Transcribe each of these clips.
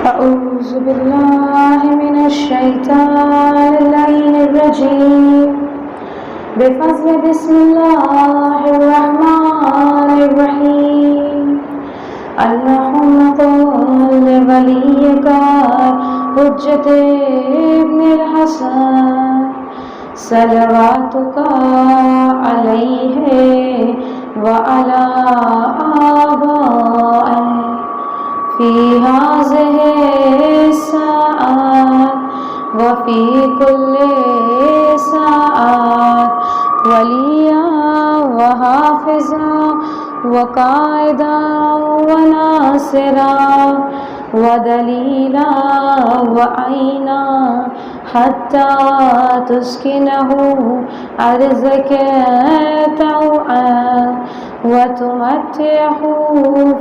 أعوذ بالله من الشيطان اللعين الرجيم بفضل بسم الله الرحمن الرحيم اللهم قل لوليك حجة ابن الحسن صلواتك عليه وعلى آبائه في هذه الساعات وفي كل ساعات وليا وحافظا وقائدا وناصرا ودليلا وعينا حتى تسكنه أرضك طوعا وتمتعه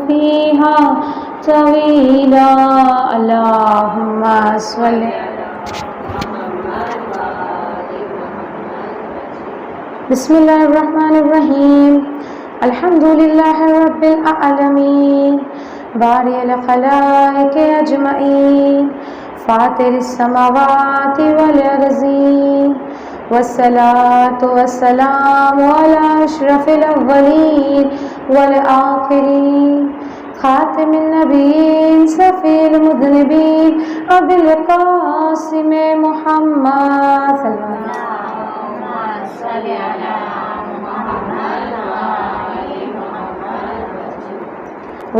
فيها طويلا اللهم صل بسم الله الرحمن الرحيم الحمد لله رب العالمين بارئ الخلائق أجمعين فاطر السماوات والأرضين والصلاة والسلام على أشرف الأولين والآخرين خاتم النبيين صفي المذنبين أبي القاسم محمد صلى الله عليه وسلم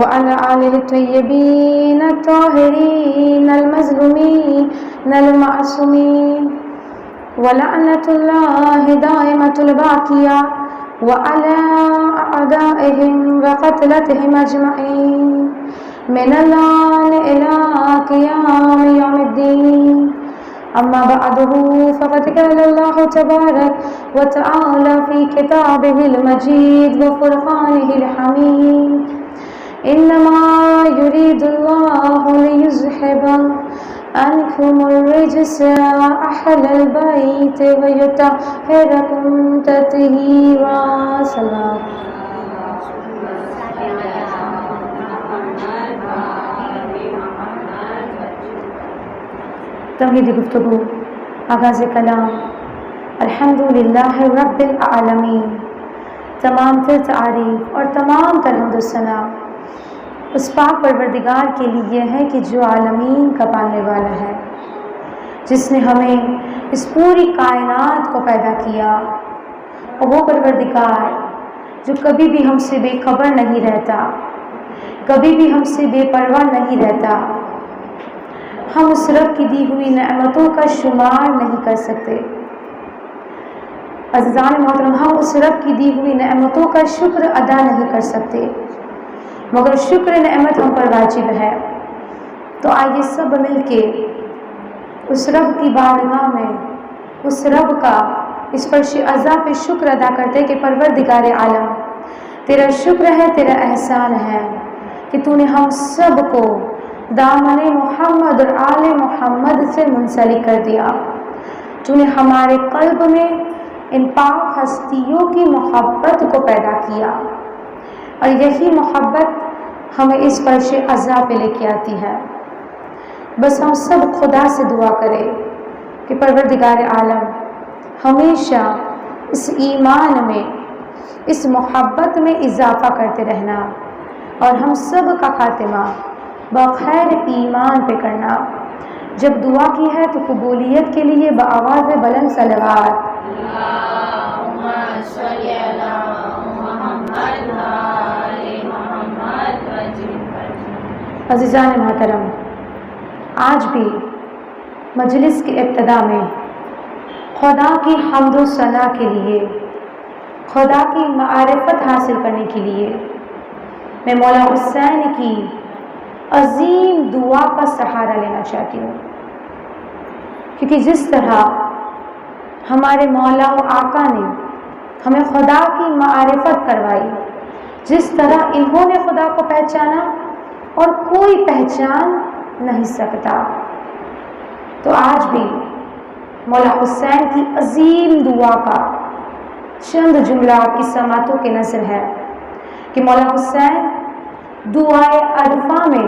وعلى آله الطيبين الطاهرين المظلومين المعصومين ولعنة الله دائمة الباقية وعلى أعدائهم وقتلتهم أجمعين من الآن إلى قيام يوم الدين أما بعده فقد قال الله تبارك وتعالى في كتابه المجيد وفرقانه الحميد إنما يريد الله ليذهب عنكم الرجس أهل البيت ويطهركم تطهيرا سلام توحیدی گفتگو آغاز کلام الحمدللہ رب العالمین تمام تر تعریف اور تمام تر حمد و ثنا اس پاک پروردگار کے لیے ہے کہ جو عالمین کا پالنے والا ہے، جس نے ہمیں اس پوری کائنات کو پیدا کیا، اور وہ پروردگار جو کبھی بھی ہم سے بے خبر نہیں رہتا، کبھی بھی ہم سے بے پرواہ نہیں رہتا۔ ہم اس رب کی دی ہوئی نعمتوں کا شمار نہیں کر سکتے۔ عزیزان محترم، ہم اس رب کی دی ہوئی نعمتوں کا شکر ادا نہیں کر سکتے، مگر شکر نعمت ہم پر واجب ہے۔ تو آئیے سب مل کے اس رب کی بارگاہ میں اس رب کا اس فرش عزا پہ شکر ادا کرتے کہ پروردگار عالم، تیرا شکر ہے، تیرا احسان ہے کہ تو نے ہم سب کو دامن محمد اور آل محمد سے منسلک کر دیا۔ تو نے ہمارے قلب میں ان پاک ہستیوں کی محبت کو پیدا کیا، اور یہی محبت ہمیں اس فرش عزا پہ لے کے آتی ہے۔ بس ہم سب خدا سے دعا کریں کہ پروردگار عالم ہمیشہ اس ایمان میں، اس محبت میں اضافہ کرتے رہنا، اور ہم سب کا خاتمہ بخیر ایمان پہ کرنا۔ جب دعا کی ہے تو قبولیت کے لیے بآواز بلند صلوات اللہم صلی علی محمد وآل محمد وسلم۔ عزیزان محترم، آج بھی مجلس کی ابتدا میں خدا کی حمد و ثنا کے لیے، خدا کی معرفت حاصل کرنے کے لیے میں مولا حسین کی عظیم دعا کا سہارا لینا چاہتی ہوں، کیونکہ جس طرح ہمارے مولا و آقا نے ہمیں خدا کی معرفت کروائی، جس طرح انہوں نے خدا کو پہچانا اور کوئی پہچان نہیں سکتا، تو آج بھی مولا حسین کی عظیم دعا کا چند جملہ آپ کی سماعتوں کے نظر ہے کہ مولا حسین دعائے عرفہ میں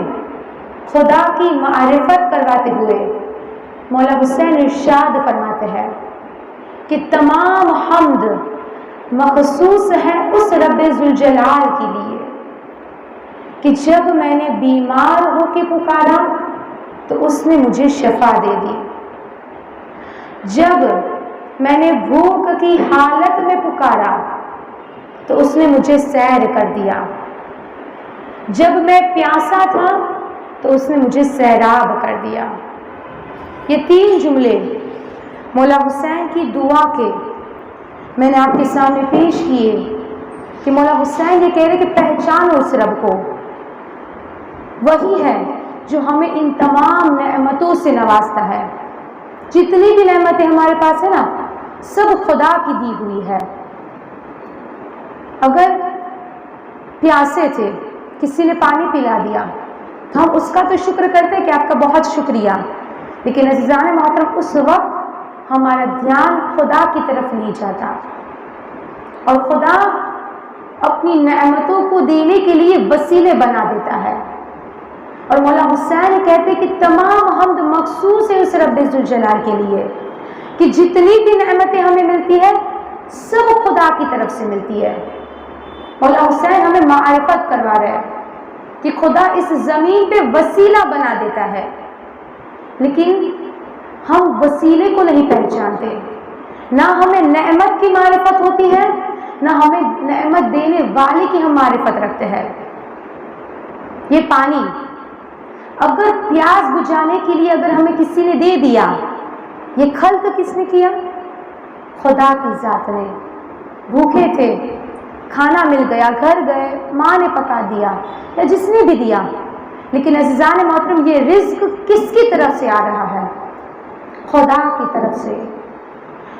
خدا کی معرفت کرواتے ہوئے مولا حسین ارشاد فرماتے ہیں کہ تمام حمد مخصوص ہے اس رب ذوالجلال کے لیے کہ جب میں نے بیمار ہو کے پکارا تو اس نے مجھے شفا دے دی، جب میں نے بھوک کی حالت میں پکارا تو اس نے مجھے سیر کر دیا، جب میں پیاسا تھا تو اس نے مجھے سیراب کر دیا۔ یہ 3 جملے مولا حسین کی دعا کے میں نے آپ کے سامنے پیش کیے کہ مولا حسین یہ کہہ رہے کہ پہچانو اس رب کو، وہی ہے جو ہمیں ان تمام نعمتوں سے نوازتا ہے۔ جتنی بھی نعمتیں ہمارے پاس ہیں نا، سب خدا کی دی ہوئی ہے۔ اگر پیاسے تھے، کسی نے پانی پلا دیا تو ہم اس کا تو شکر کرتے ہیں کہ آپ کا بہت شکریہ، لیکن عزیزان محترم اس وقت ہمارا دھیان خدا کی طرف نہیں جاتا، اور خدا اپنی نعمتوں کو دینے کے لیے وسیلے بنا دیتا ہے۔ اور مولا حسین کہتے کہ تمام حمد مخصوص ہے اس رب ذوالجلال کے لیے کہ جتنی بھی نعمتیں ہمیں ملتی ہے سب خدا کی طرف سے ملتی ہے۔ مولا حسین ہمیں معرفت کروا رہے ہیں کہ خدا اس زمین پہ وسیلہ بنا دیتا ہے، لیکن ہم وسیلے کو نہیں پہچانتے، نہ ہمیں نعمت کی معرفت ہوتی ہے، نہ ہمیں نعمت دینے والے کی ہم معرفت رکھتے ہیں۔ یہ پانی اگر پیاس بجھانے کے لیے اگر ہمیں کسی نے دے دیا، یہ خلق کس نے کیا؟ خدا کی ذات نے۔ بھوکے تھے، کھانا مل گیا، گھر گئے، ماں نے پکا دیا یا جس نے بھی دیا، لیکن عزیزان محترم یہ رزق کس کی طرف سے آ رہا ہے؟ خدا کی طرف سے۔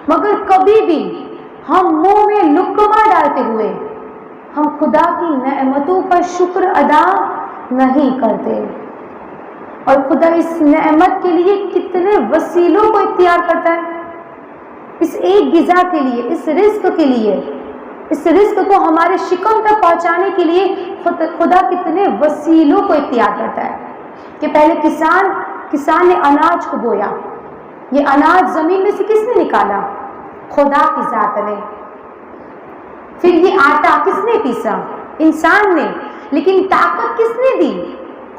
مگر کبھی بھی ہم منہ میں لقمہ ڈالتے ہوئے ہم خدا کی نعمتوں کا شکر ادا نہیں کرتے، اور خدا اس نعمت کے لیے کتنے وسیلوں کو اختیار کرتا ہے، اس ایک غذا کے لیے، اس رزق کے لیے، اس رزق کو ہمارے شکم تک پہنچانے کے لیے خدا کتنے وسیلوں کو اختیار کرتا ہے۔ کہ پہلے کسان نے اناج کو بویا، یہ اناج زمین میں سے کس نے نکالا؟ خدا کی ذات نے۔ پھر یہ آٹا کس نے پیسا؟ انسان نے، لیکن طاقت کس نے دی؟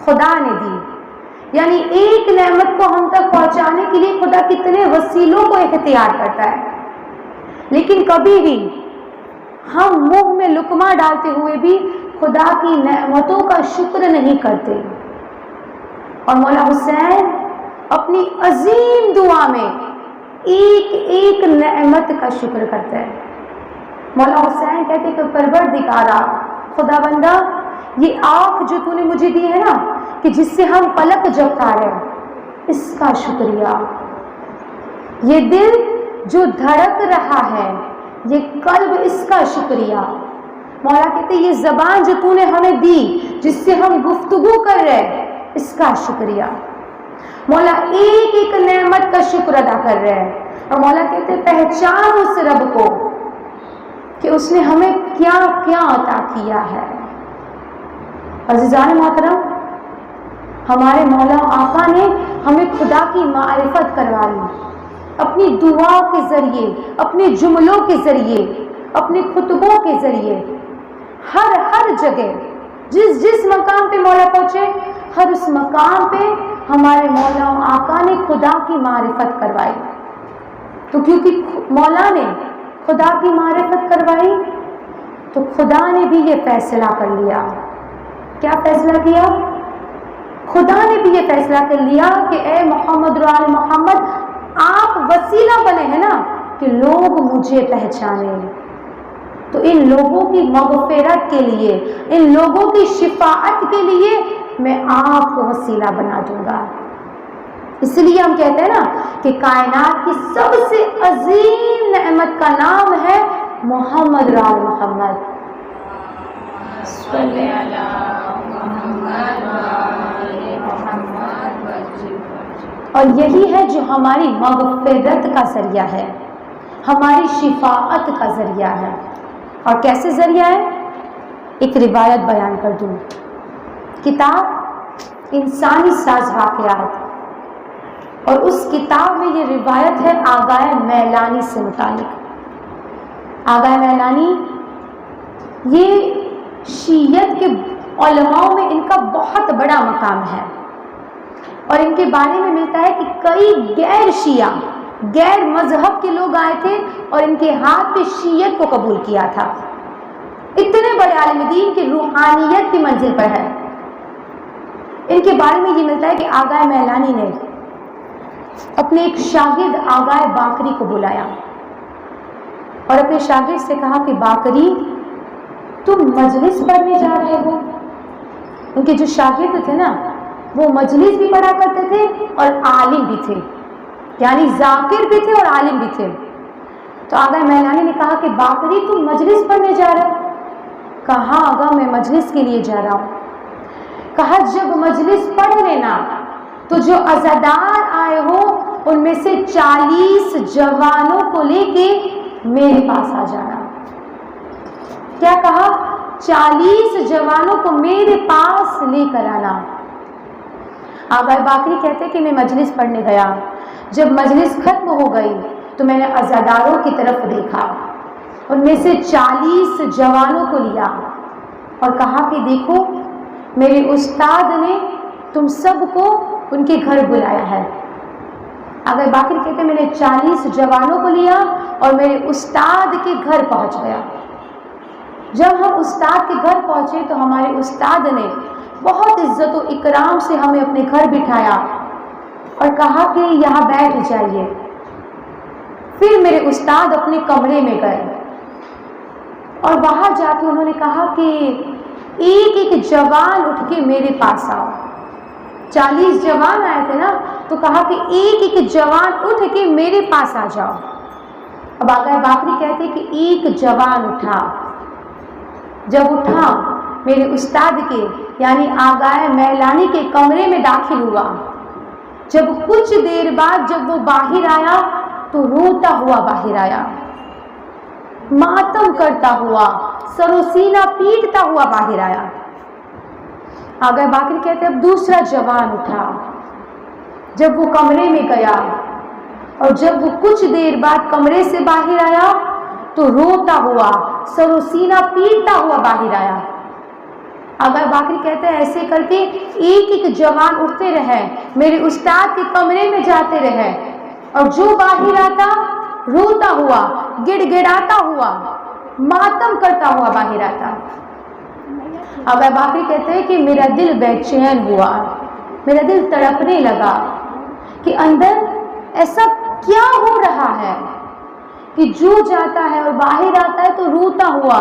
خدا نے دی۔ یعنی ایک نعمت کو ہم تک پہنچانے کے لیے خدا کتنے وسیلوں کو اختیار کرتا ہے، لیکن کبھی بھی ہم منہ میں لقمہ ڈالتے ہوئے بھی خدا کی نعمتوں کا شکر نہیں کرتے۔ اور مولا حسین اپنی عظیم دعا میں ایک ایک نعمت کا شکر کرتا ہے۔ مولا حسین کہتے کہ پروردگارا، خدا بندہ، یہ آنکھ جو تو نے مجھے دی ہے نا، کہ جس سے ہم پلک جھپکا رہے، اس کا شکریہ۔ یہ دل جو دھڑک رہا ہے، یہ قلب، اس کا شکریہ۔ مولا کہتے یہ زبان جو تو نے ہمیں دی جس سے ہم گفتگو کر رہے، اس کا شکریہ۔ مولا ایک ایک نعمت کا شکر ادا کر رہے ہیں، اور مولا کہتے پہچان اس رب کو کہ اس نے ہمیں کیا کیا عطا کیا ہے۔ عزیزان محترم، ہمارے مولا آقا نے ہمیں خدا کی معرفت کروا لی، اپنی دعا کے ذریعے، اپنے جملوں کے ذریعے، اپنے خطبوں کے ذریعے، ہر جگہ جس مقام پہ مولا پہنچے، ہر اس مقام پہ ہمارے مولا آقا نے خدا کی معرفت کروائی۔ تو کیونکہ مولا نے خدا کی معرفت کروائی تو خدا نے بھی یہ فیصلہ کر لیا۔ کیا فیصلہ کیا؟ خدا نے بھی یہ فیصلہ کر لیا کہ اے محمد و آل محمد، آپ وسیلہ بنے ہیں نا کہ لوگ مجھے پہچانے، تو ان لوگوں کی مغفرت کے لیے، ان لوگوں کی شفاعت کے لیے میں آپ کو وسیلہ بنا دوں گا۔ اس لیے ہم کہتے ہیں نا کہ کائنات کی سب سے عظیم نعمت کا نام ہے محمد و آل محمد۔ صلی اللہ محمد و آل محمد۔ اور یہی ہے جو ہماری مغفرت کا ذریعہ ہے، ہماری شفاعت کا ذریعہ ہے۔ اور کیسے ذریعہ ہے؟ ایک روایت بیان کر دوں۔ کتاب انسانی ساز واقعات، اور اس کتاب میں یہ روایت ہے آغائے میلانی سے متعلق۔ آغائے میلانی یہ شیعیت کے علماء میں ان کا بہت بڑا مقام ہے، اور ان کے بارے میں ملتا ہے کہ کئی غیر شیعہ، غیر مذہب کے لوگ آئے تھے اور ان کے ہاتھ پہ شیعیت کو قبول کیا تھا۔ اتنے بڑے عالم دین کی روحانیت کی منزل پر ہے۔ ان کے بارے میں یہ ملتا ہے کہ آغائے میلانی نے اپنے ایک شاگرد آغائے باقری کو بلایا اور اپنے شاگرد سے کہا کہ باقری، تم مجلس پڑھنے جا رہے ہو؟ ان کے جو شاگرد تھے نا، وہ مجلس بھی پڑھا کرتے تھے اور عالم بھی تھے، یعنی ذاکر بھی تھے اور عالم بھی تھے۔ تو آغا میلانی نے کہا کہ باقری، تم مجلس پڑھنے جا رہے ہو؟ کہا آغا میں مجلس کے لیے جا رہا ہوں۔ کہا جب مجلس پڑھ لینا تو جو عزادار آئے ہو ان میں سے 40 جوانوں کو لے کے میرے پاس آ جانا۔ کیا کہا؟ 40 جوانوں کو میرے پاس لے کر آنا۔ آغا باقری کہتے کہ میں مجلس پڑھنے گیا، جب مجلس ختم ہو گئی تو میں نے عزاداروں کی طرف دیکھا، ان میں سے 40 جوانوں کو لیا اور کہا کہ دیکھو میرے استاد نے تم سب کو ان کے گھر بلایا ہے۔ اگر باقر کہتے میں نے 40 جوانوں کو لیا اور میرے استاد کے گھر پہنچ گیا۔ جب ہم استاد کے گھر پہنچے تو ہمارے استاد نے بہت عزت و اکرام سے ہمیں اپنے گھر بٹھایا اور کہا کہ یہاں بیٹھ جائیے۔ پھر میرے استاد اپنے کمرے میں گئے اور وہاں جا کے انہوں نے کہا کہ ایک ایک جوان اٹھ کے میرے پاس آؤ۔ 40 جوان آئے تھے نا، تو کہا کہ ایک ایک جوان اٹھ کے میرے پاس آ جاؤ۔ اب آغا باقری کہتے کہ ایک جوان اٹھا۔ جب اٹھا میرے استاد کے یعنی آغا میلانی کے کمرے میں داخل ہوا۔ جب کچھ دیر بعد جب وہ باہر آیا تو روتا ہوا باہر آیا، ماتم کرتا ہوا، سر و سینہ پیٹتا ہوا باہر آیا۔ آغا باقری کہتے اب دوسرا جوان اٹھا۔ جب وہ کمرے میں گیا اور جب وہ کچھ دیر بعد کمرے سے باہر آیا تو روتا ہوا، سر و سینہ پیٹتا ہوا باہر آیا۔ آغا باقری کہتے ہیں ایسے کر کے ایک ایک جوان اٹھتے رہے، میرے استاد کے کمرے میں جاتے رہے، اور جو باہر آتا روتا ہوا، گڑ گڑاتا ہوا، ماتم کرتا ہوا باہر آتا۔ آغا باقری کہتے ہیں کہ میرا دل بے چین ہوا، میرا دل تڑپنے لگا کہ اندر ایسا کیا ہو رہا ہے کہ جو جاتا ہے اور باہر آتا ہے تو روتا ہوا،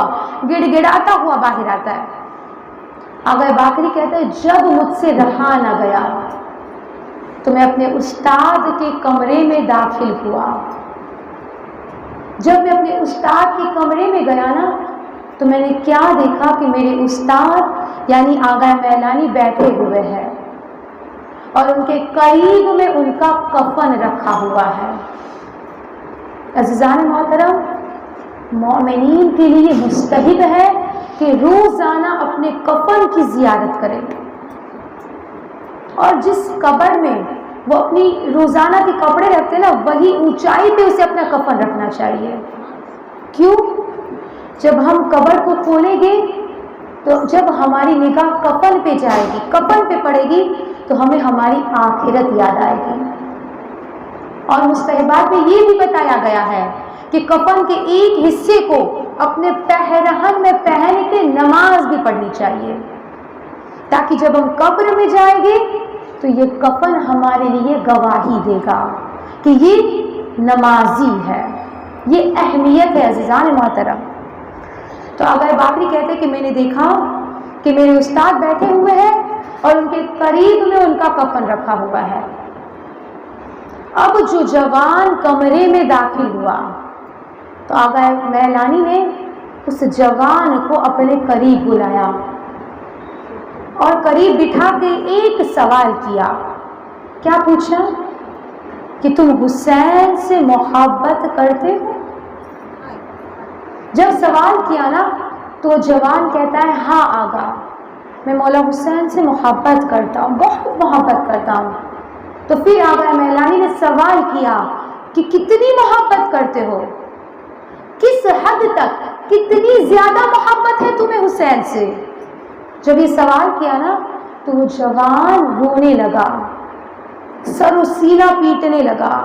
گڑ گڑاتا ہوا باہر آتا ہے۔ آغا باقری کہتے ہیں جب مجھ سے رہا نہ گیا تو میں اپنے استاد کے کمرے میں داخل ہوا۔ جب میں اپنے استاد کے کمرے میں گیا نا تو میں نے کیا دیکھا کہ میرے استاد یعنی آغا میلانی بیٹھے ہوئے ہیں اور ان کے قریب میں ان کا کفن رکھا ہوا ہے۔ عزیزان محترم، مومنین کے لیے مستحب ہے کہ روزانہ اپنے کفن کی زیارت کریں، اور جس قبر میں وہ اپنی روزانہ کے کپڑے رکھتے ہیں نا وہی اونچائی پہ اسے اپنا کفن رکھنا چاہیے۔ کیوں؟ جب ہم قبر کو کھولیں گے تو جب ہماری نگاہ کفن پہ جائے گی، کفن پہ پڑے گی تو ہمیں ہماری آخرت یاد آئے گی۔ اور مستحبات میں یہ بھی بتایا گیا ہے کہ کفن کے ایک حصے کو اپنے پیرہن میں پہن کے نماز بھی پڑھنی چاہیے، تاکہ جب ہم قبر میں جائیں گے تو یہ کفن ہمارے لیے گواہی دے گا کہ یہ نمازی ہے۔ یہ اہمیت ہے عزیزان محترم۔ تو آغا باقری کہتے کہ میں نے دیکھا کہ میرے استاد بیٹھے ہوئے ہیں اور ان کے قریب میں ان کا کفن رکھا ہوا ہے۔ اب جو جوان کمرے میں داخل ہوا تو آغا میلانی نے اس جوان کو اپنے قریب بلایا اور قریب بٹھا کے ایک سوال کیا۔ کیا پوچھا؟ کہ تم حسین سے محبت کرتے ہو؟ جب سوال کیا نا تو جوان کہتا ہے ہاں آغا، میں مولا حسین سے محبت کرتا ہوں، بہت محبت کرتا ہوں۔ تو پھر آغا میلانی نے سوال کیا کہ کتنی محبت کرتے ہو، کس حد تک، کتنی زیادہ محبت ہے تمہیں حسین سے؟ جب یہ سوال کیا نا تو وہ جوان رونے لگا، سر و سینہ پیٹنے لگا،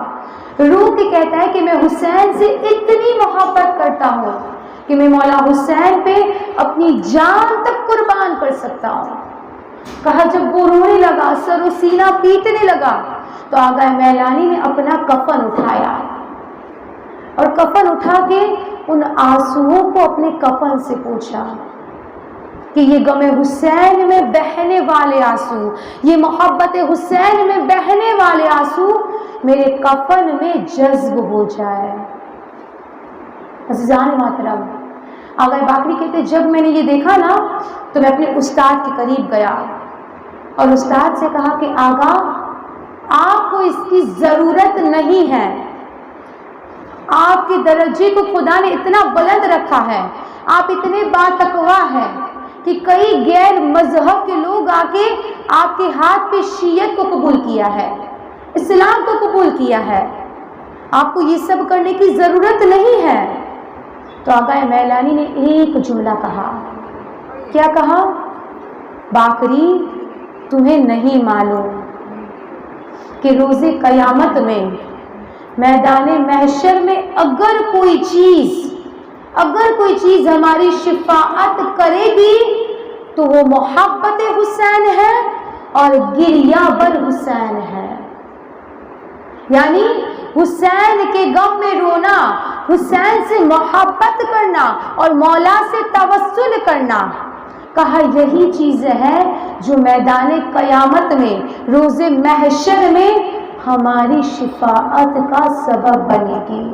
رو کے کہتا ہے کہ میں حسین سے اتنی محبت کرتا ہوں کہ میں مولا حسین پہ اپنی جان تک قربان کر سکتا ہوں۔ کہا جب وہ رونے لگا، سر و سینہ پیٹنے لگا، تو آغا میلانی نے اپنا کفن اٹھایا اور کفن اٹھا کے ان آنسوؤں کو اپنے کفن سے پوچھا کہ یہ غم حسین میں بہنے والے آنسو، یہ محبت حسین میں بہنے والے آنسو میرے کفن میں جذب ہو جائے۔ عزیزان محترم، آغا باقری کہتے جب میں نے یہ دیکھا نا تو میں اپنے استاد کے قریب گیا اور استاد سے کہا کہ آغا آپ کو اس کی ضرورت نہیں ہے، آپ کے درجے کو خدا نے اتنا بلند رکھا ہے، آپ اتنے باتقوا ہیں کہ کئی غیر مذہب کے لوگ آ کے آپ کے ہاتھ پہ شیعت کو قبول کیا ہے، اسلام کو قبول کیا ہے، آپ کو یہ سب کرنے کی ضرورت نہیں ہے۔ تو آغا میلانی نے ایک جملہ کہا، کیا کہا؟ باقری تمہیں نہیں معلوم کہ روز قیامت میں میدان محشر میں اگر کوئی چیز ہماری شفاعت کرے گی تو وہ محبت حسین ہے اور گریہ بر حسین ہے، یعنی حسین کے غم میں رونا، حسین سے محبت کرنا اور مولا سے توسل کرنا، کہا یہی چیز ہے جو میدان قیامت میں روز محشر میں ہماری شفاعت کا سبب بنے گی۔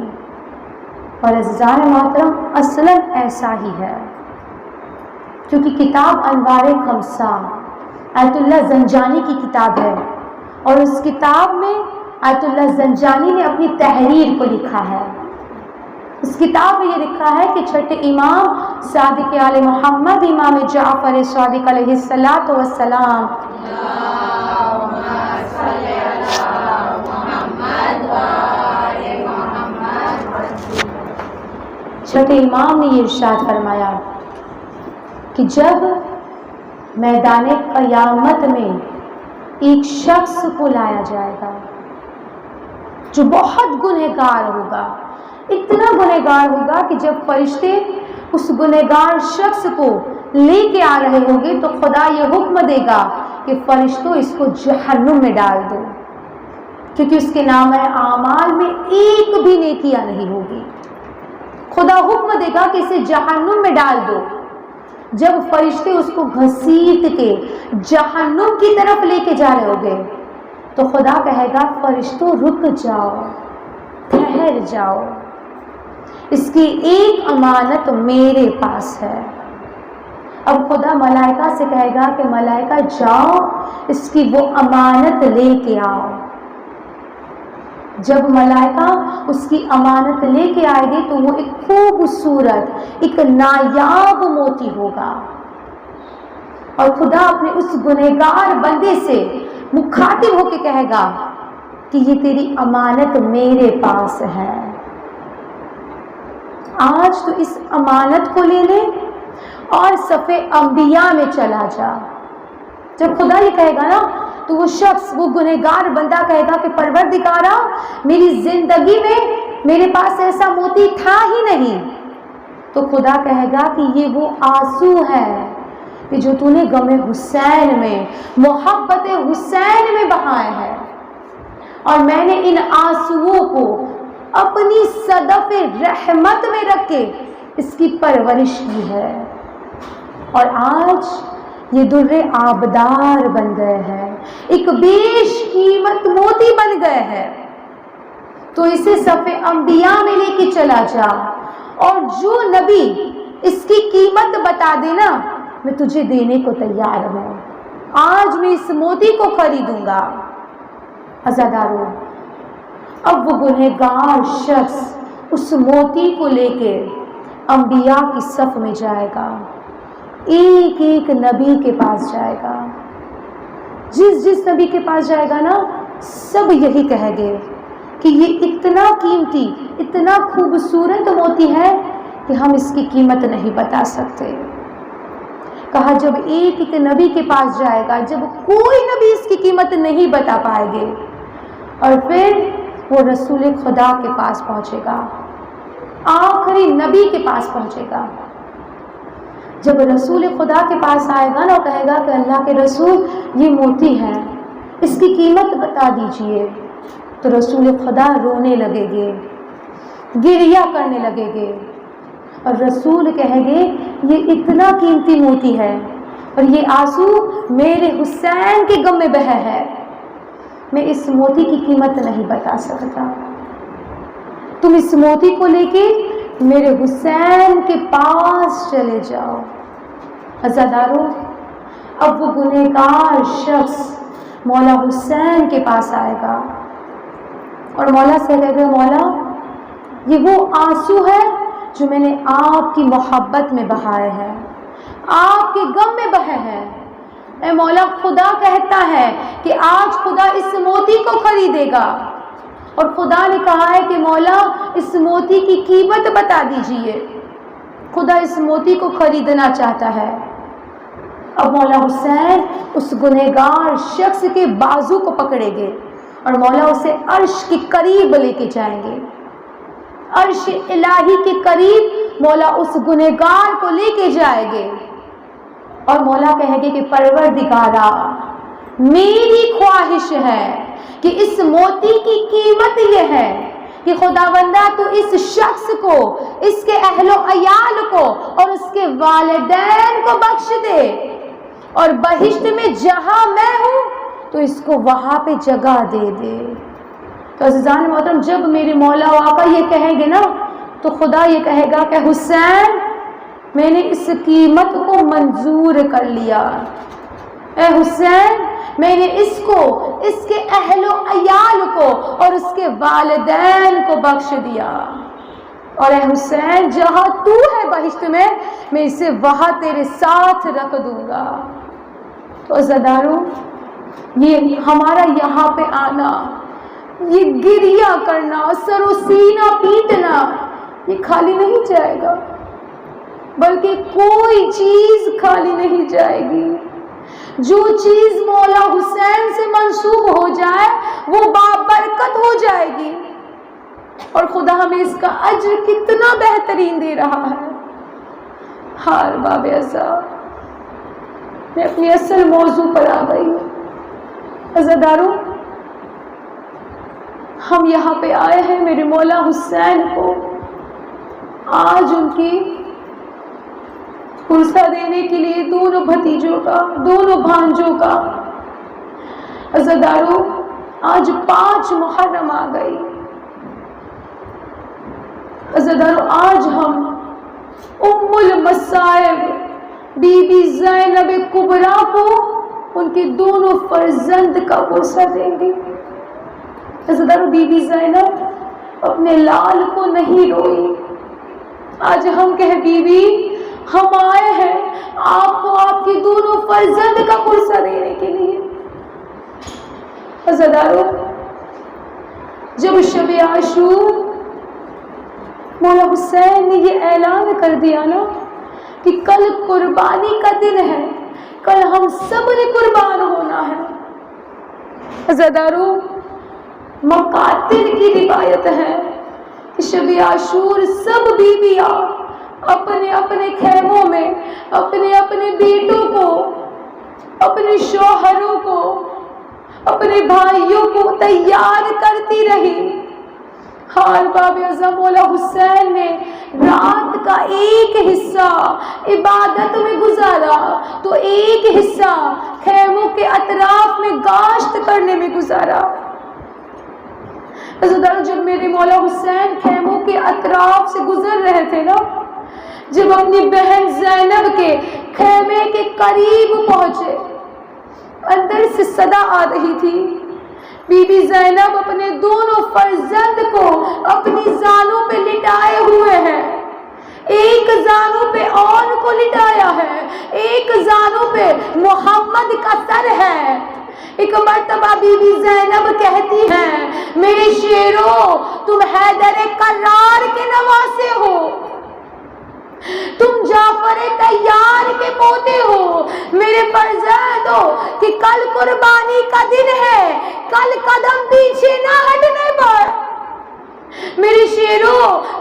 اور عزیزان محترم اصلاً ایسا ہی ہے، کیونکہ کتاب انوار خمسہ آیت اللہ زنجانی کی کتاب ہے اور اس کتاب میں آیت اللہ زنجانی نے اپنی تحریر کو لکھا ہے۔ اس کتاب میں یہ لکھا ہے کہ چھٹے امام صادق آل محمد امام جعفر صادق علیہ السلام چھٹے امام نے یہ ارشاد فرمایا کہ جب میدان قیامت میں ایک شخص کو لایا جائے گا جو بہت گنہگار ہوگا، اتنا گنہگار ہوگا کہ جب فرشتے اس گنہگار شخص کو لے کے آ رہے ہوں گے تو خدا یہ حکم دے گا کہ فرشتوں اس کو جہنم میں ڈال دو، کیونکہ اس کے نامہ اعمال میں ایک بھی نیکیاں نہیں ہوگی۔ خدا حکم دے گا کہ اسے جہنم میں ڈال دو۔ جب فرشتے اس کو گھسیٹ کے جہنم کی طرف لے کے جا رہے ہوں گے تو خدا کہے گا فرشتوں رک جاؤ، ٹھہر جاؤ، اس کی ایک امانت میرے پاس ہے۔ اب خدا ملائکہ سے کہے گا کہ ملائکہ جاؤ اس کی وہ امانت لے کے آؤ۔ جب ملائکہ اس کی امانت لے کے آئے گی تو وہ ایک خوبصورت، ایک نایاب موتی ہوگا، اور خدا اپنے اس گنہگار بندے سے مخاطب ہو کے کہے گا کہ یہ تیری امانت میرے پاس ہے، آج تو اس امانت کو لے لے اور صفِ انبیاء میں چلا جا۔ جب خدا یہ کہے گا نا تو وہ شخص، وہ گنہگار بندہ کہے گا کہ پروردگارا میری زندگی میں میرے پاس ایسا موتی تھا ہی نہیں۔ تو خدا کہے گا کہ یہ وہ آنسو ہے کہ جو تو نے غم حسین میں، محبت حسین میں بہائے ہیں، اور میں نے ان آنسوؤں کو اپنی صدف رحمت میں رکھ کے اس کی پرورش کی ہے، اور آج یہ در آبدار بن گئے ہیں، ایک بیش قیمت موتی بن گئے ہیں۔ تو اسے صف انبیاء میں لے کے چلا جا، اور جو نبی اس کی قیمت بتا دینا میں تجھے دینے کو تیار ہوں، آج میں اس موتی کو خریدوں گا۔ عزادارو، اب وہ گنہگار شخص اس موتی کو لے کے انبیاء کی صف میں جائے گا، ایک ایک نبی کے پاس جائے گا. جس نبی کے پاس جائے گا نا سب یہی کہیں گے کہ یہ اتنا قیمتی اتنا خوبصورت موتی ہے کہ ہم اس کی قیمت نہیں بتا سکتے. کہا جب ایک ایک نبی کے پاس جائے گا، جب کوئی نبی اس کی قیمت نہیں بتا پائے گے، اور پھر وہ رسول خدا کے پاس پہنچے گا، آخری نبی کے پاس پہنچے گا. جب رسول خدا کے پاس آئے گا نا، کہے گا کہ اللہ کے رسول یہ موتی ہے، اس کی قیمت بتا دیجئے. تو رسول خدا رونے لگے گے، گریہ کرنے لگے گے، اور رسول کہیں گے یہ اتنا قیمتی موتی ہے اور یہ آنسو میرے حسین کے غم میں بہہ ہے، میں اس موتی کی قیمت نہیں بتا سکتا. تم اس موتی کو لے کے میرے حسین کے پاس چلے جاؤ. عزادارو، اب وہ گنہگار شخص مولا حسین کے پاس آئے گا اور مولا سے کہے گا مولا یہ وہ آنسو ہے جو میں نے آپ کی محبت میں بہائے ہیں، آپ کے غم میں بہے ہیں. اے مولا، خدا کہتا ہے کہ آج خدا اس موتی کو خریدے گا، اور خدا نے کہا ہے کہ مولا اس موتی کی قیمت بتا دیجئے. خدا اس موتی کو خریدنا چاہتا ہے. اب مولا حسین اس گنہگار شخص کے بازو کو پکڑیں گے اور مولا اسے عرش کے قریب لے کے جائیں گے. عرش الہی کے قریب مولا اس گنہگار کو لے کے جائیں گے اور مولا کہیں گے کہ پروردگارا، میری خواہش ہے کہ اس موتی کی قیمت یہ ہے کہ خداوندہ تو اس شخص کو، اس کے اہل و عیال کو اور اس کے والدین کو بخش دے، اور بہشت میں جہاں میں ہوں تو اس کو وہاں پہ جگہ دے دے. تو عزیزان محترم، جب میرے مولا و آقا یہ کہیں گے نا تو خدا یہ کہے گا کہ حسین میں نے اس قیمت کو منظور کر لیا. اے حسین، میں نے اس کو، اس کے اہل و عیال کو اور اس کے والدین کو بخش دیا. اور اے حسین، جہاں تو ہے بہشت میں اسے وہاں تیرے ساتھ رکھ دوں گا. تو عزادارو، یہ ہمارا یہاں پہ آنا، یہ گریہ کرنا، سر و سینہ پیٹنا، یہ خالی نہیں جائے گا، بلکہ کوئی چیز خالی نہیں جائے گی. جو چیز مولا حسین سے منسوب ہو جائے وہ بابرکت ہو جائے گی، اور خدا ہمیں اس کا اجر کتنا بہترین دے رہا ہے. ہار باب ازا، میں اپنی اصل موضوع پر آ گئی ہوں. عزادارو، ہم یہاں پہ آئے ہیں میرے مولا حسین کو آج ان کی پرسہ دینے کے لیے، دونوں بھتیجوں کا، دونوں بھانجوں کا. عزادارو، آج 5 محرم آ گئی. عزادارو، آج ہم ام المصائب بی بی زینب کبریٰ کو ان کے دونوں فرزند کا پرسہ دیں گے. عزادارو، بی بی زینب اپنے لال کو نہیں روئی. آج ہم کہیں بی بی ہم آئے ہیں آپ کو آپ کے دونوں فرزند کا پرسہ دینے کے لیے. عزادارو، جب شب عاشور مولا حسین نے یہ اعلان کر دیا نا کہ کل قربانی کا دن ہے، کل ہم سب نے قربان ہونا ہے. عزادارو، مقاتل کی روایت ہے کہ شب عاشور سب بیویاں اپنے اپنے خیموں میں اپنے اپنے بیٹوں کو، اپنے شوہروں کو، اپنے بھائیوں کو تیار کرتی رہی. حال باب اعظم مولا حسین نے رات کا ایک حصہ عبادت میں گزارا تو ایک حصہ خیموں کے اطراف میں گاشت کرنے میں گزارا. جب میرے مولا حسین خیموں کے اطراف سے گزر رہے تھے نا، جب اپنی بہن زینب کے خیمے کے قریب پہنچے، اندر سے صدا آ رہی تھی، بی بی زینب اپنے دونوں فرزند کو اپنی زانوں پہ لٹائے ہوئے ہیں، ایک زانوں پہ اون کو لٹایا ہے، ایک زانوں پہ محمد کا سر ہے۔ ایک مرتبہ بی بی زینب کہتی ہیں میرے شیرو تم حیدر کرار کے نواسے ہو، تم جعفر طیار کے پوتے ہو، میرے فرزندو کہ کل قربانی کا دن ہے، کل قدم پیچھے نہ ہٹنے پر۔ میرے شیرو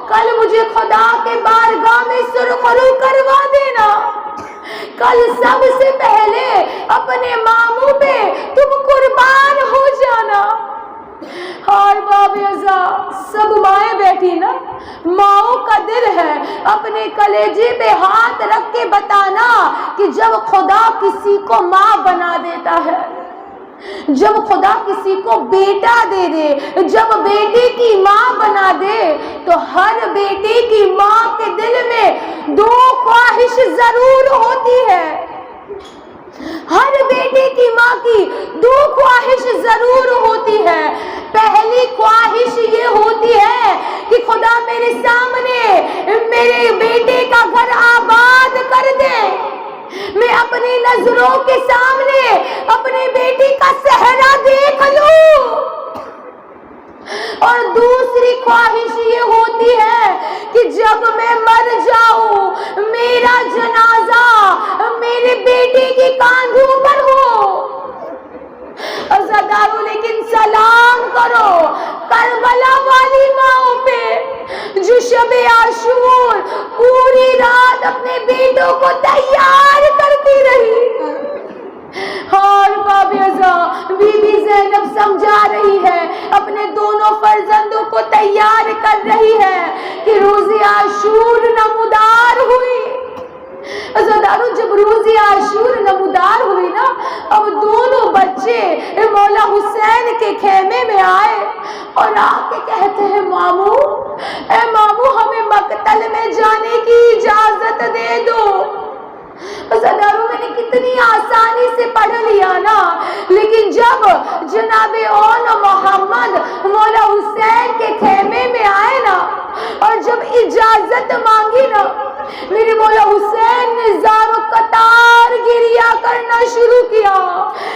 کل مجھے خدا کے بارگاہ میں سرخرو کروا دینا، کل سب سے پہلے اپنے ماموں پہ تم قربان ہو جانا۔ اور باب ازا سب مائیں بیٹھی نا، ماؤں کا دل ہے اپنے کلیجے پہ ہاتھ رکھ کے بتانا کہ جب خدا کسی کو ماں بنا دیتا ہے، جب خدا کسی کو بیٹا دے دے، جب بیٹے کی ماں بنا دے، تو ہر بیٹے کی ماں کے دل میں دو خواہش ضرور ہوتی ہے۔ ہر بیٹے کی ماں کی دو خواہش ضرور ہوتی ہے۔ پہلی خواہش یہ ہوتی ہے کہ خدا میرے سامنے میرے بیٹے کا گھر آباد کر دے، میں اپنی نظروں کے سامنے اپنے بیٹی کا صحرا دیکھ لوں۔ اور دوسری خواہش یہ ہوتی ہے کہ جب میں مر جاؤں میرا جنازہ میرے بیٹے کے کاندھوں پر ہو۔ عزادارو لیکن سلام کرو کربلا والی ماؤں پہ جو شب عاشور پوری رات اپنے بیٹوں کو تیار کرتی رہی۔ اور باب ازا بی بی زینب سمجھا رہی ہے، اپنے دونوں فرزندوں کو تیار کر رہی ہے کہ روز عاشور نمودار ہوئی۔ عزادارو جب روز عاشور نمودار ہوئی نا، اب دونوں بچے مولا حسین کے خیمے میں آئے اور آ کے کہتے ہیں ماموں، اے ماموں ہمیں مقتل میں جانے کی اجازت دے دو۔ عزادارو میں نے کتنی آسانی سے پڑھ لیا نا، لیکن جب جناب اون محمد مولا حسین کے خیمے میں آئے نا اور جب اجازت مانگی نا، میرے مولا حسین نے زار و قطار گریہ کرنا شروع کیا۔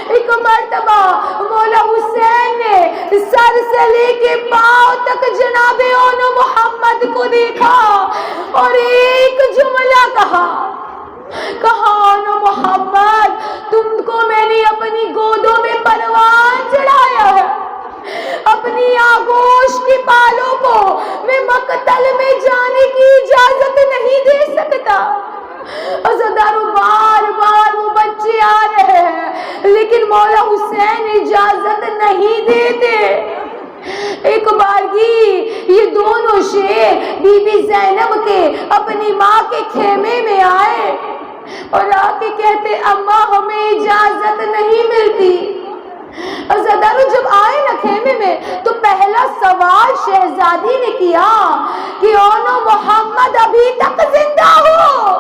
ایک مرتبہ مولا حسین نے سر سے لے کے پاؤں تک جناب اون محمد کو دیکھا اور ایک جملہ کہا محمد تم کو میں نے اپنی گودوں میں پروان چڑھایا ہے، اپنی آغوش کی بالوں کو میں مقتل میں جانے کی اجازت نہیں دے سکتا۔ عزادارو بار بار وہ بچے آ رہے ہیں لیکن مولا حسین اجازت نہیں دیتے۔ ایک بارگی یہ دونوں شیر بی بی زینب کے اپنی ماں کے خیمے میں آئے اور آ کے کہتے اماں ہمیں اجازت نہیں ملتی۔ عزادارو جب آئے نا خیمے میں تو پہلا سوال شہزادی نے کیا کہ اونو محمد ابھی تک زندہ ہو؟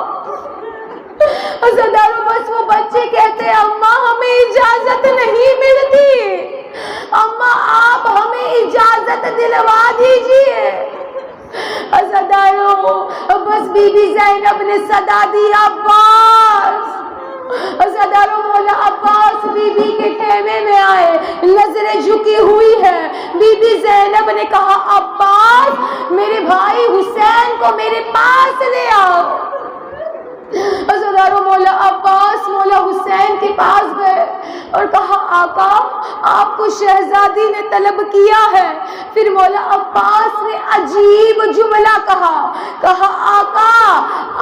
عزادارو بس وہ بچے کہتے اماں ہمیں اجازت نہیں ملتی، اماں آپ ہمیں اجازت دلوا دیجیے۔ عزادارو بس بی بی زینب نے صدا دی عباس۔ عزادارو مولا عباس بی بی کے خیمے میں آئے، نظریں جھکی ہوئی ہے۔ بی بی زینب نے کہا عباس میرے بھائی حسین کو میرے پاس لے آؤ۔ عزادارو مولا عباس مولا حسین کے پاس گئے اور کہا آقا آپ کو شہزادی نے طلب کیا ہے۔ پھر مولا عباس نے عجیب جملہ کہا آقا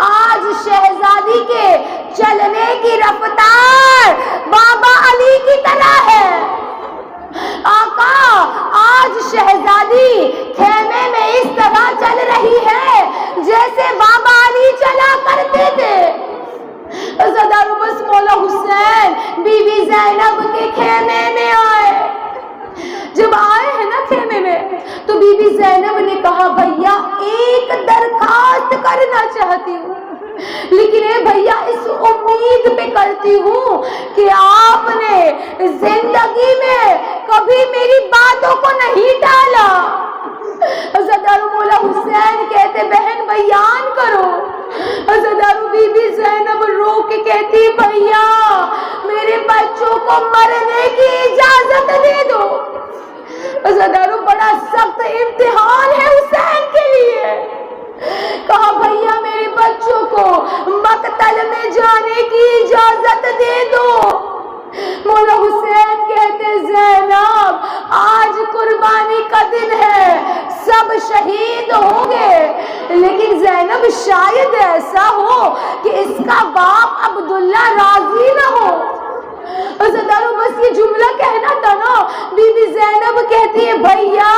آج شہزادی کے چلنے کی رفتار بابا علی کی طرح ہے۔ آقا آج شہزادی خیمے میں اس طرح چل رہی ہے جیسے بابا علی چلا کرتے تھے۔ عزادارو بس مولا حسین بی بی زینب کے خیمے میں آئے۔ جب آئے ہیں نا خیمے میں تو بی بی زینب نے کہا بھیا ایک درخواست کرنا چاہتی ہوں، لیکن اے بھیا اس امید پہ کرتی ہوں کہ آپ نے زندگی میں کبھی میری باتوں کو نہیں ٹالا۔ عزادارو مولا حسین کہتے بہن بیان کرو۔ عزادارو بی بی زینب رو کے کہتی بھیا میرے بچوں کو مرنے کی اجازت دے دو۔ عزادارو بڑا سخت امتحان ہے حسین کے لیے۔ کہا بھیا میرے بچوں کو مقتل میں جانے کی اجازت دے دو۔ مولا حسین کہتے زینب آج قربانی کا دن ہے، سب شہید ہوں گے، لیکن زینب شاید ایسا ہو کہ اس کا باپ عبداللہ راضی نہ ہو۔ عزادارو بس یہ جملہ کہنا تھا نا۔ بی بی زینب کہتی ہے بھیا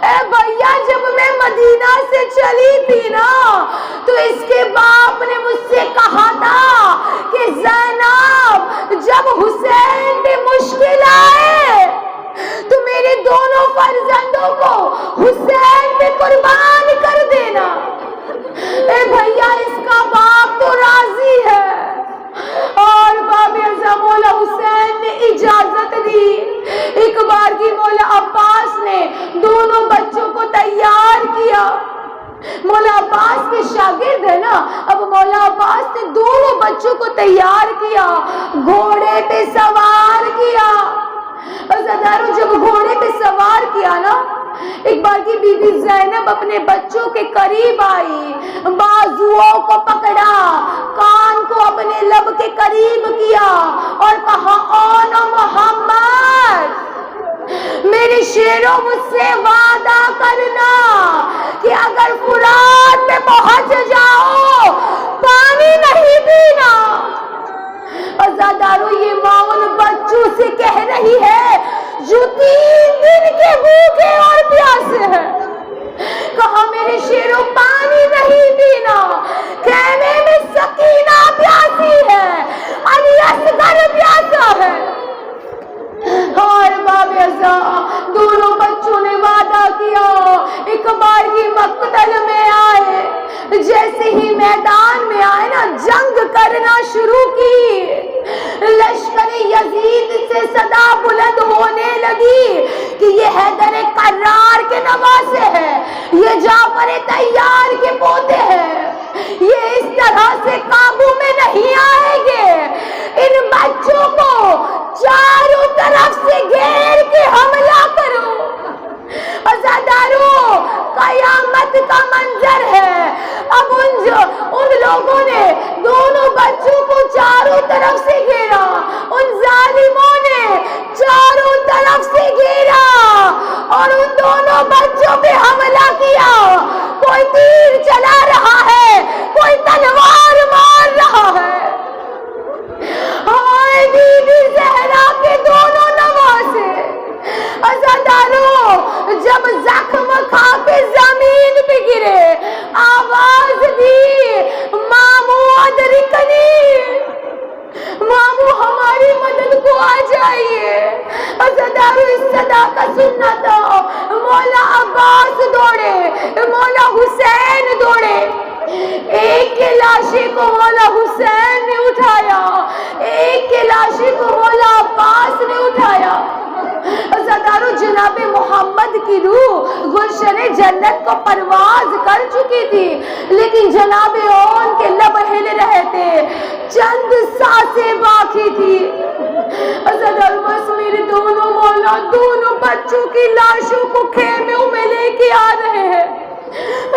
اے بھیا جب میں مدینہ سے چلی تھی نا تو اس کے باپ نے مجھ سے کہا تھا کہ زینب جب حسین پہ مشکل آئے تو میرے دونوں فرزندوں کو حسین پہ قربان کر دینا۔ اے بھیا اس کا باپ تو راضی ہے۔ اور باب اعظم مولا حسین نے اجازت دی۔ ایک بار کی مولا عباس نے دونوں بچوں کو تیار کیا۔ مولا عباس کے شاگرد ہے نا، اب مولا عباس نے دونوں بچوں کو تیار کیا، گھوڑے پہ سوار کیا۔ عزادارو جب گھوڑے پہ سوار کیا نا، ایک بار کی بی بی زینب اپنے بچوں کے قریب آئی، بازوؤں کو پکڑا، کان کو اپنے لب کے قریب کیا اور کہا اون محمد میرے شیروں مجھ سے وعدہ کرنا کہ اگر فرات پہ پہنچ جاؤ پانی نہیں پینا۔ عزادارو یہ ماں ان بچوں سے کہہ رہی ہے جو 3 دن کے بھوکے اور پیاسے ہیں۔ کہا میرے شیروں پانی نہیں پینا، خیمے میں سکینہ پیاسی ہے، علی اصغر پیاسا ہے۔ اور باب اعظم دونوں بچوں نے وعدہ کیا، ایک بار ہی مقتل میں آئے، جیسے ہی میدان میں آئے نا جنگ کرنا شروع کی۔ لشکر یزید سے صدا بلند ہونے لگی کہ یہ حیدر کرار کے نواسے ہیں، یہ جعفر طیار کے پوتے ہیں، یہ اس طرح سے قابو میں نہیں آئیں گے، ان بچوں کو چاروں طرف سے گھیر کے حملہ کرو۔ عزادارو قیامت کا منظر ہے۔ اب ان لوگوں نے دونوں بچوں کو چاروں طرف سے گھیرا، ان ظالموں نے چاروں طرف سے گھیرا اور ان دونوں بچوں پہ حملہ کیا۔ کوئی تیر چلا رہا ہے، کوئی تلوار مار رہا ہے۔ ہائے بی بی زہرا کے دونوں نواسے عزادارو جب زخم کھا کے زمین پہ گرے آواز دی مامو ادرکنی، مامو ہماری مدد کو آ جائیے۔ عزادارو اس صدا کا سننا تھا، مولا عباس دوڑے، مولا حسین دوڑے، ایک کے لاشے کو مولا حسین نے اٹھایا، ایک کے لاشے کو مولا عباس نے اٹھایا۔ عزادارو جناب محمد کی روح گلشن جنت کو پرواز کر چکی تھی، لیکن جناب اون کے لب ہل رہے تھے، چند سانسیں باقی تھی۔ عزادارو بس میرے دونوں مولا دونوں بچوں کی لاشوں کو خیموں میں لے کے آ رہے ہیں۔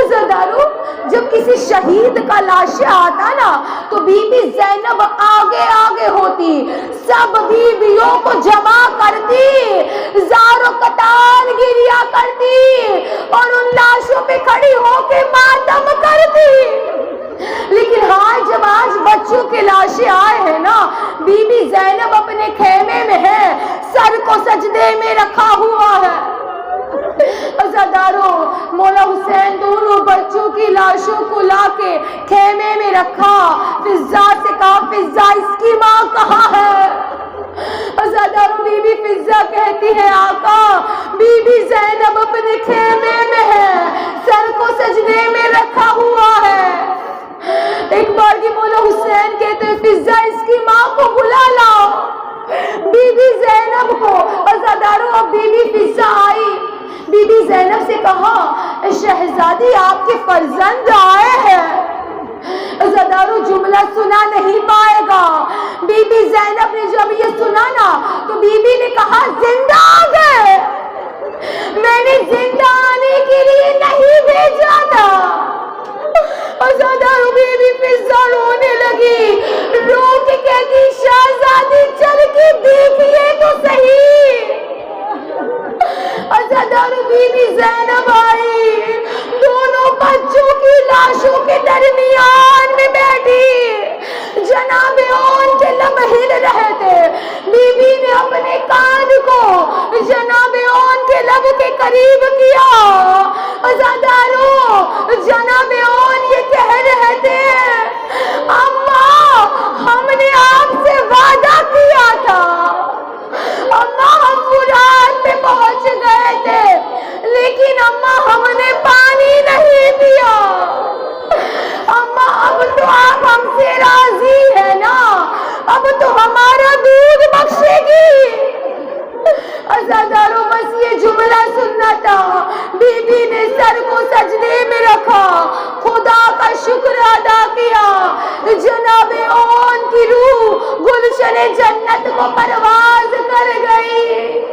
عزادارو جب کسی شہید کا لاشا آتا نا تو بی بی زینب آگے آگے ہوتی، سب بیویوں کو جمع کرتی، زار و قتال گریا کرتی اور ان لاشوں پہ کھڑی ہو کے ماتم کرتی۔ لیکن ہاں جب آج بچوں کے لاشیں آئے ہیں نا، بی بی زینب اپنے خیمے میں ہے، سر کو سجدے میں رکھا ہوا ہے۔ عزادارو مولا حسین دونوں بچوں کی لاشوں کو لا کے خیمے میں رکھا، فضا سے کہا فضا اس کی ماں کہاں ہے؟ عزادارو بی بی فضا کہتی ہے آقا بی بی زینب اپنے خیمے میں ہے، سر کو سجدے میں رکھا ہوا ہے۔ ایک بار کی مولا حسین کہتے ہیں فضا اس کی ماں کو بلا لاؤ، بی بی زینب کو۔ عزادارو اب بی بی فضا آئی، بی بی زینب سے کہا شہزادی آپ کے فرزند آئے ہیں۔ عزادارو جملہ سنا نہیں پائے گا۔ بی بی زینب نے جب یہ سنا نا تو بی بی نے کہا زندہ آ گئے، میں نے زندہ آنے کے لیے نہیں بھیجا تھا۔ عزادارو بی بی پھر رونے لگی، رو کے کہتی شہزادی چل کے دیکھیے تو صحیح۔ عزادارو بی بی زینب آئی، دونوں بچوں کی لاشوں کے درمیان میں بیٹھی، جناب اون کے لب ہل رہے تھے۔ بی بی نے اپنے کان کو جناب اون کے لب کے قریب کیا۔ عزادارو جناب اون یہ کہہ رہے تھے اماں ہم نے آپ سے وعدہ کیا تھا، اماں ہم فرات پہ پہنچ گئے تھے لیکن اماں ہم نے پانی نہیں پیا، اماں اب تو آپ ہم سے راضی ہے نا، اب تو ہمارا دودھ بخشے گی۔ عزادارو بس یہ جملہ سننا تھا۔ بی بی نے سر کو سجدے میں رکھا، خدا کا شکر ادا کیا، جناب اون کی روح گلشن جنت کو پرواز کر گئی۔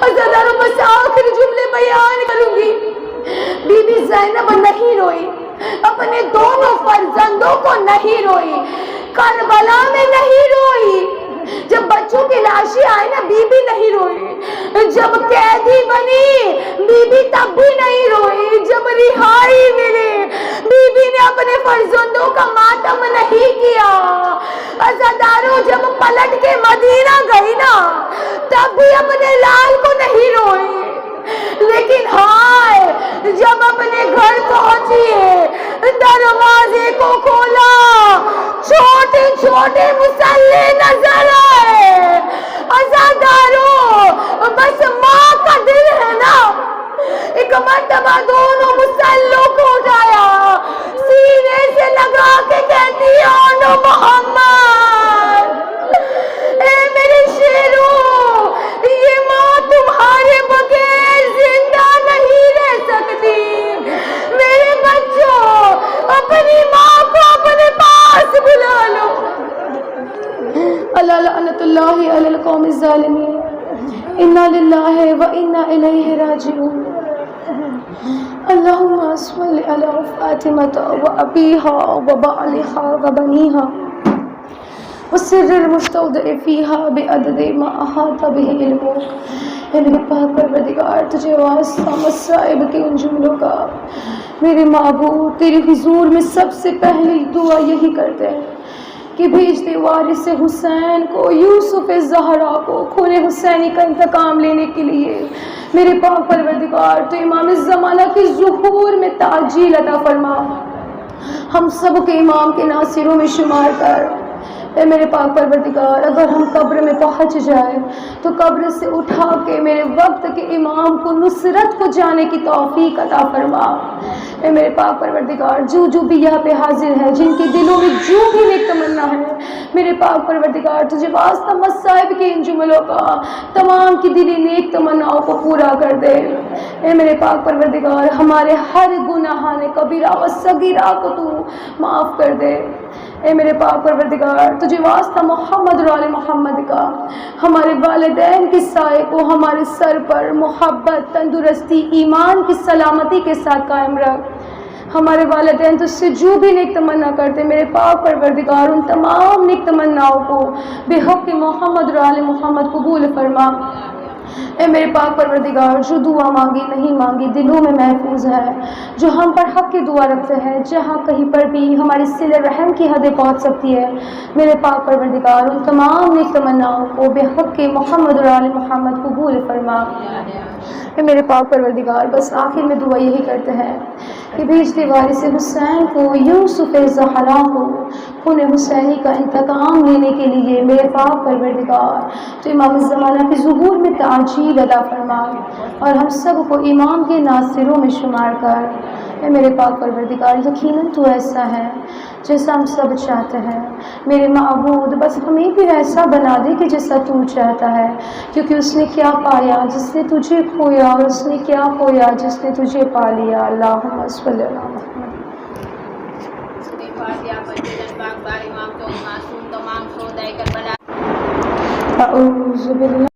عزادارو بس آخر جملے بیان کروں گی۔ بی بی زینب نہیں روئی، اپنے دونوں فرزندوں کو نہیں روئی، کربلا میں نہیں روئی، جب بچوں کی لاشیں آئے نا بی بی نہیں روئی، جب قیدی بنی بی بی تب بھی نہیں روئی، جب رہائی ملی بی بی نے اپنے فرزندوں کا ماتم نہیں کیا۔ عزادارو جب پلٹ کے مدینہ گئی نا تب بھی اپنے لال کو نہیں روئی، لیکن ہائے جب اپنے گھر پہنچی دروازے کو کھولا چھوٹے چھوٹے مسلے نظر آئے۔ عزادارو بس ماں کا دل ہے نا، ایک مرتبہ دونوں مسلوں کو اٹھایا، سینے سے لگا کے کہتی آنو محمد، اے میرے شیرو یہ ماں تمہارے بغیر زندہ نہیں رہ سکتی، میرے بچوں اپنی ماں کو اپنے پاس بلا لو۔ اللہ لعنت اللہ علی القوم الظالمین، انا للہ و انا الیہ راجعون۔ اللہم صل علی فاطمہ و ابیہا و بعلہا و بنیہا وسر المستودع فیہا بعدد ما احاط بہ علمک۔ اے میرے پاک پروردگار تجھے واسطہ مصائب کے ان جملوں کا، میرے معبود تیرے حضور میں سب سے پہلی دعا یہی کرتے ہیں کہ بھیج دے وارث حسین کو، یوسف زہرا کو خون حسینی کا انتقام لینے کے لیے۔ میرے پاک پروردگار تو امام زمانہ کے ظہور میں تعجیل عطا فرما، ہم سب کے امام کے ناصروں میں شمار کر۔ اے میرے پاک پروردگار اگر ہم قبر میں پہنچ جائے تو قبر سے اٹھا کے میرے وقت کے امام کو نصرت کو جانے کی توفیق عطا فرما۔ اے میرے پاک پروردگار جو بھی یہاں پہ حاضر ہے، جن کے دلوں میں جو بھی نیک تمنا ہے، میرے پاک پروردگار تجھے واسطہ مصائب کے ان جملوں کا تمام کی دلی نیک تمناؤں کو پورا کر دے۔ اے میرے پاک پروردگار ہمارے ہر گناہ کبیرہ و صغیرہ کو تو معاف کر دے۔ اے میرے پاک پروردگار تجھے واسطہ محمد اور آل محمد کا ہمارے والدین کے سائے کو ہمارے سر پر محبت، تندرستی، ایمان کی سلامتی کے ساتھ قائم رکھ۔ ہمارے والدین تجھ سے جو بھی نیک تمنا کرتے میرے پاک پروردگار ان تمام نیک تمناؤں کو بے حق محمد اور آل محمد قبول فرما۔ اے میرے پاک پروردگار جو دعا مانگی نہیں مانگی دلوں میں محفوظ ہے، جو ہم پر حق کی دعا رکھتے ہیں، جہاں کہیں پر بھی ہماری صلہ رحم کی حدیں پہنچ سکتی ہے، میرے پاک پروردگار ان تمام نیک تمناؤں کو بے حق محمد اور آل محمد قبول فرما۔ اے میرے پاک پروردگار بس آخر میں دعا یہی کرتے ہیں کہ بھیج دے وارث حسین کو، یوسف زہرا کو خون حسینی کا انتقام لینے کے لیے میرے پاک پروردگار تو امام الزمانہ کے ظہور میں تعجیل عطا فرما اور ہم سب کو امام کے ناصروں میں شمار کر۔ اے میرے پاک پروردگار یقیناً تو ایسا ہے جیسا ہم سب چاہتے ہیں، میرے معبود بس ہمیں بھی ایسا بنا دے کہ جیسا تو چاہتا ہے، کیونکہ اس نے کیا پایا جس نے تجھے کھویا، اور اس نے کیا کھویا جس نے تجھے پا لیا۔ اللہم صلی اللہ علیہ وسلم۔ اعوذ باللہ